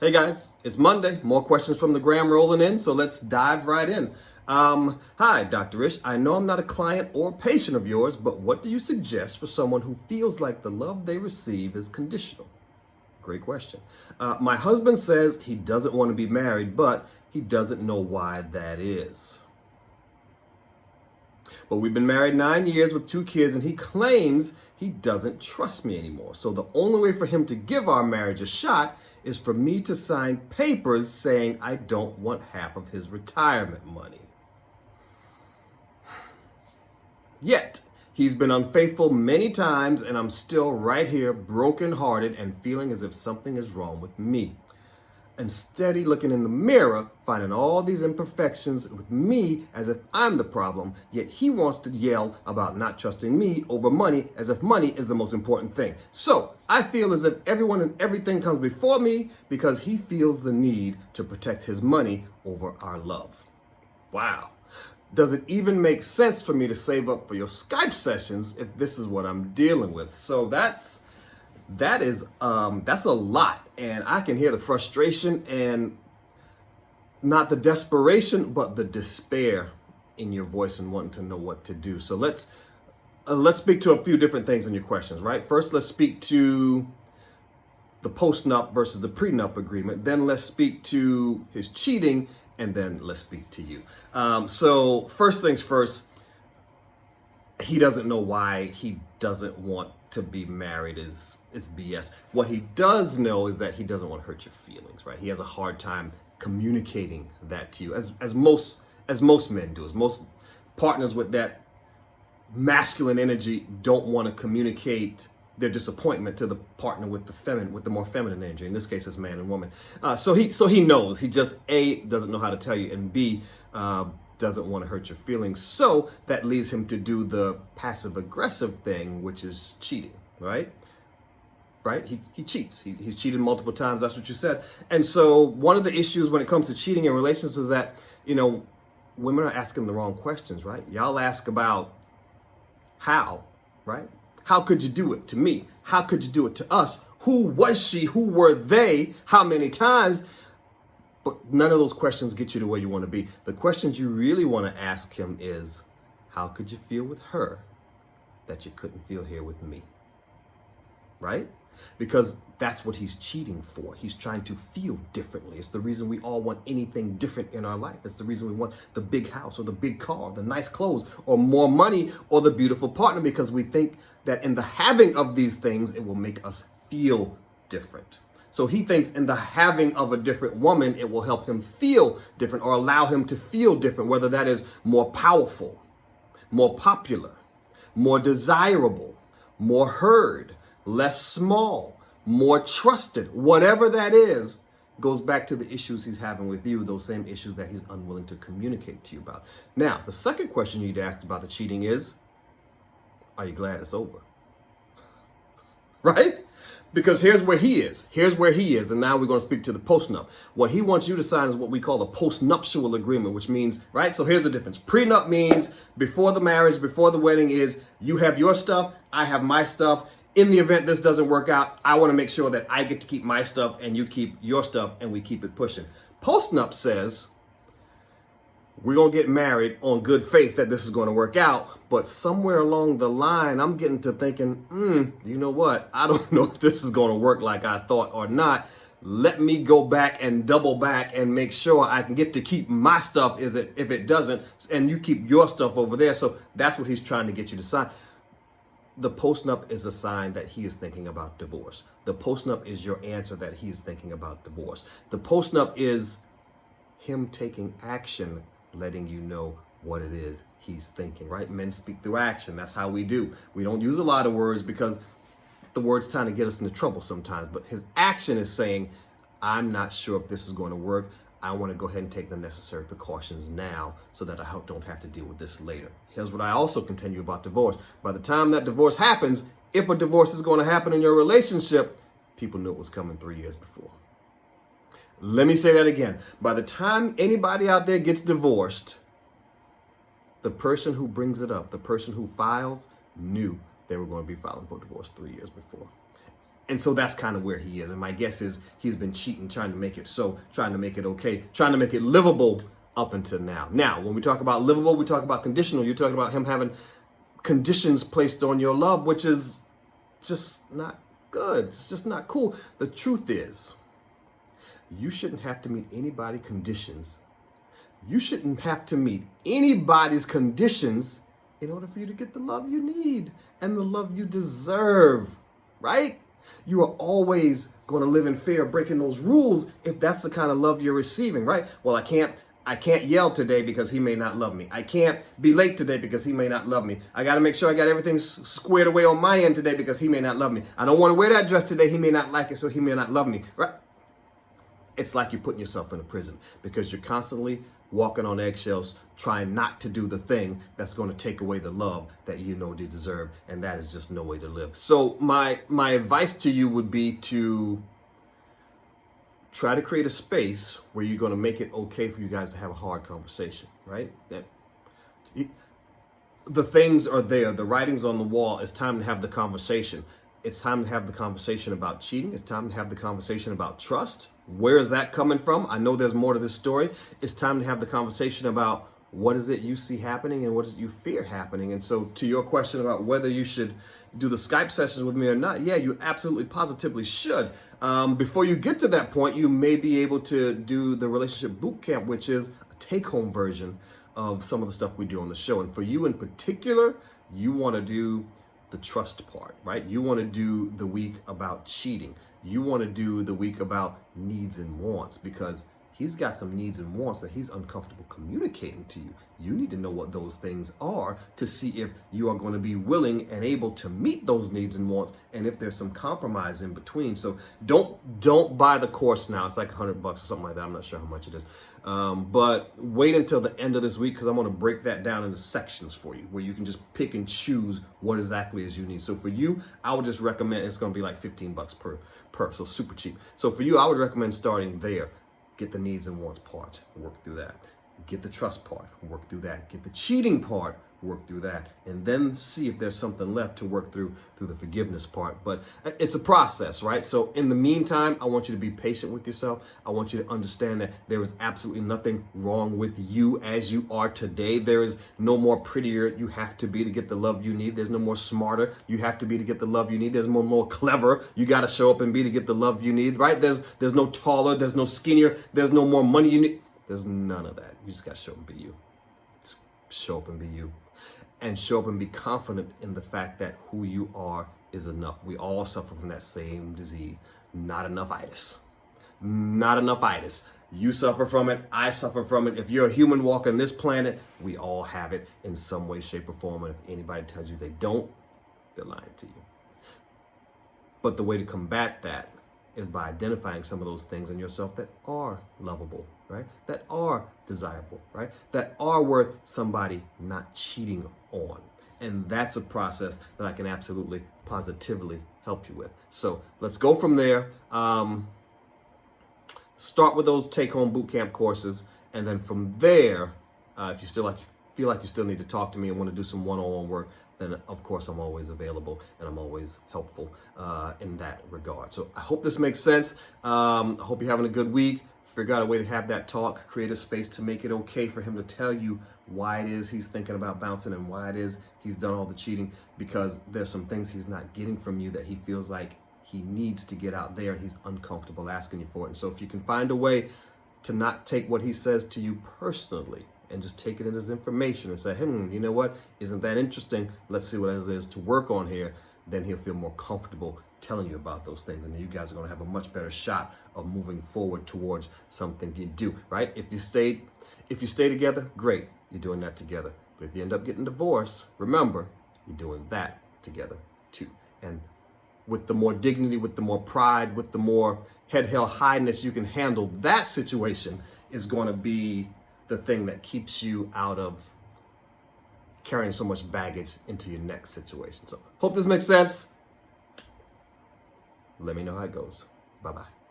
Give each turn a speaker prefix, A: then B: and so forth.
A: Hey guys, it's Monday. More questions from the gram rolling in, so let's dive right in. Hi, Dr. Ish. I know I'm not a client or patient of yours, but what do you suggest for someone who feels like the love they receive is conditional? Great question. My husband says he doesn't want to be married, but he doesn't know why that is. But we've been married 9 years with 2 kids, and he claims he doesn't trust me anymore. So the only way for him to give our marriage a shot is for me to sign papers saying I don't want half of his retirement money. Yet, he's been unfaithful many times, and I'm still right here, brokenhearted and feeling as if something is wrong with me. And steady looking in the mirror, finding all these imperfections with me as if I'm the problem, yet he wants to yell about not trusting me over money as if money is the most important thing. So I feel as if everyone and everything comes before me because he feels the need to protect his money over our love. Wow. Does it even make sense for me to save up for your Skype sessions if this is what I'm dealing with? So that's a lot, and I can hear the frustration and not the desperation, but the despair in your voice and wanting to know what to do. So let's speak to a few different things in your questions, right? First, let's speak to the post-nup versus the prenup agreement. Then let's speak to his cheating, and then let's speak to you. So first things first, he doesn't know why he doesn't want to be married is BS. What he does know is that he doesn't want to hurt your feelings, right? He has a hard time communicating that to you, as most men do, as most partners with that masculine energy don't want to communicate their disappointment to the partner with the more feminine energy. In this case, it's man and woman. So he knows. He just A, doesn't know how to tell you, and B, doesn't want to hurt your feelings. So that leads him to do the passive aggressive thing, which is cheating, right? Right? He cheats. He's cheated multiple times. That's what you said. And so one of the issues when it comes to cheating in relationships is that, women are asking the wrong questions, right? Y'all ask about how, right? How could you do it to me? How could you do it to us? Who was she? Who were they? How many times? But none of those questions get you to where you want to be. The questions you really want to ask him is, how could you feel with her that you couldn't feel here with me? Right? Because that's what he's cheating for. He's trying to feel differently. It's the reason we all want anything different in our life. It's the reason we want the big house or the big car, the nice clothes, or more money, or the beautiful partner, because we think that in the having of these things, it will make us feel different. So he thinks in the having of a different woman, it will help him feel different or allow him to feel different, whether that is more powerful, more popular, more desirable, more heard, less small, more trusted. Whatever that is, goes back to the issues he's having with you, those same issues that he's unwilling to communicate to you about. Now, the second question you need to ask about the cheating is, are you glad it's over? Right? Because here's where he is. And now we're going to speak to the postnup. What he wants you to sign is what we call a postnuptial agreement, which means, right? So here's the difference. Prenup means before the marriage, before the wedding is you have your stuff, I have my stuff. In the event this doesn't work out, I want to make sure that I get to keep my stuff and you keep your stuff and we keep it pushing. Postnup says we're going to get married on good faith that this is going to work out. But somewhere along the line, I'm getting to thinking, you know what? I don't know if this is going to work like I thought or not. Let me go back and double back and make sure I can get to keep my stuff if it doesn't, and you keep your stuff over there. So that's what he's trying to get you to sign. The postnup is a sign that he is thinking about divorce. The postnup is your answer that he's thinking about divorce. The postnup is him taking action, letting you know what it is he's thinking, right? Men speak through action. That's how we do. We don't use a lot of words because the words tend to get us into trouble sometimes. But his action is saying, I'm not sure if this is going to work. I want to go ahead and take the necessary precautions now so that I don't have to deal with this later. Here's what I also continue about divorce. By the time that divorce happens, if a divorce is going to happen in your relationship, people knew it was coming 3 years before. Let me say that again. By the time anybody out there gets divorced, the person who brings it up, the person who files, knew they were going to be filing for divorce 3 years before. And so that's kind of where he is. And my guess is he's been cheating, trying to make it so, trying to make it okay, trying to make it livable up until now. Now, when we talk about livable, we talk about conditional. You're talking about him having conditions placed on your love, which is just not good. It's just not cool. The truth is, you shouldn't have to meet anybody's conditions. You shouldn't have to meet anybody's conditions in order for you to get the love you need and the love you deserve, right? You are always going to live in fear of breaking those rules if that's the kind of love you're receiving, right? Well, I can't yell today because he may not love me. I can't be late today because he may not love me. I got to make sure I got everything squared away on my end today because he may not love me. I don't want to wear that dress today. He may not like it, so he may not love me, right? It's like you're putting yourself in a prison because you're constantly walking on eggshells, trying not to do the thing that's going to take away the love that you know you deserve. And that is just no way to live. So my advice to you would be to try to create a space where you're going to make it okay for you guys to have a hard conversation, right? The things are there. The writing's on the wall. It's time to have the conversation. It's time to have the conversation about cheating. It's time to have the conversation about trust. Where is that coming from? I know there's more to this story. It's time to have the conversation about what is it you see happening and what is it you fear happening. And so to your question about whether you should do the Skype sessions with me or not, yeah, you absolutely positively should. Before you get to that point, you may be able to do the relationship boot camp, which is a take-home version of some of the stuff we do on the show. And for you in particular, you want to do the trust part, right? You want to do the week about cheating. You want to do the week about needs and wants because he's got some needs and wants that he's uncomfortable communicating to you. You need to know what those things are to see if you are going to be willing and able to meet those needs and wants and if there's some compromise in between. So don't buy the course now. It's like $100 or something like that. I'm not sure how much it is. But wait until the end of this week because I'm going to break that down into sections for you where you can just pick and choose what exactly is you need. So for you, I would just recommend it's going to be like $15 per. So super cheap. So for you, I would recommend starting there. Get the needs and wants part, work through that. Get the trust part, work through that. Get the cheating part, work through that. And then see if there's something left to work through the forgiveness part. But it's a process, right? So in the meantime, I want you to be patient with yourself. I want you to understand that there is absolutely nothing wrong with you as you are today. There is no more prettier you have to be to get the love you need. There's no more smarter you have to be to get the love you need. There's no more clever you got to show up and be to get the love you need, right? There's no taller, there's no skinnier, there's no more money you need. There's none of that. You just got to show up and be you. Just show up and be you. And show up and be confident in the fact that who you are is enough. We all suffer from that same disease. Not enough-itis. Not enough-itis. You suffer from it. I suffer from it. If you're a human walking this planet, we all have it in some way, shape, or form. And if anybody tells you they don't, they're lying to you. But the way to combat that is by identifying some of those things in yourself that are lovable, right? That are desirable, right? That are worth somebody not cheating on. And that's a process that I can absolutely, positively help you with. So let's go from there. Start with those take-home bootcamp courses. And then from there, if you feel like you still need to talk to me and want to do some one-on-one work, then of course I'm always available and I'm always helpful in that regard. So I hope this makes sense. I hope you're having a good week. Figure out a way to have that talk, create a space to make it okay for him to tell you why it is he's thinking about bouncing and why it is he's done all the cheating, because there's some things he's not getting from you that he feels like he needs to get out there and he's uncomfortable asking you for it. And so if you can find a way to not take what he says to you personally and just take it in as information and say, you know what, isn't that interesting? Let's see what it is to work on here. Then he'll feel more comfortable telling you about those things. And then you guys are going to have a much better shot of moving forward towards something you do, right? If you stay together, great. You're doing that together. But if you end up getting divorced, remember, you're doing that together too. And with the more dignity, with the more pride, with the more head held highness you can handle that situation is going to be the thing that keeps you out of carrying so much baggage into your next situation. So hope this makes sense. Let me know how it goes. Bye-bye.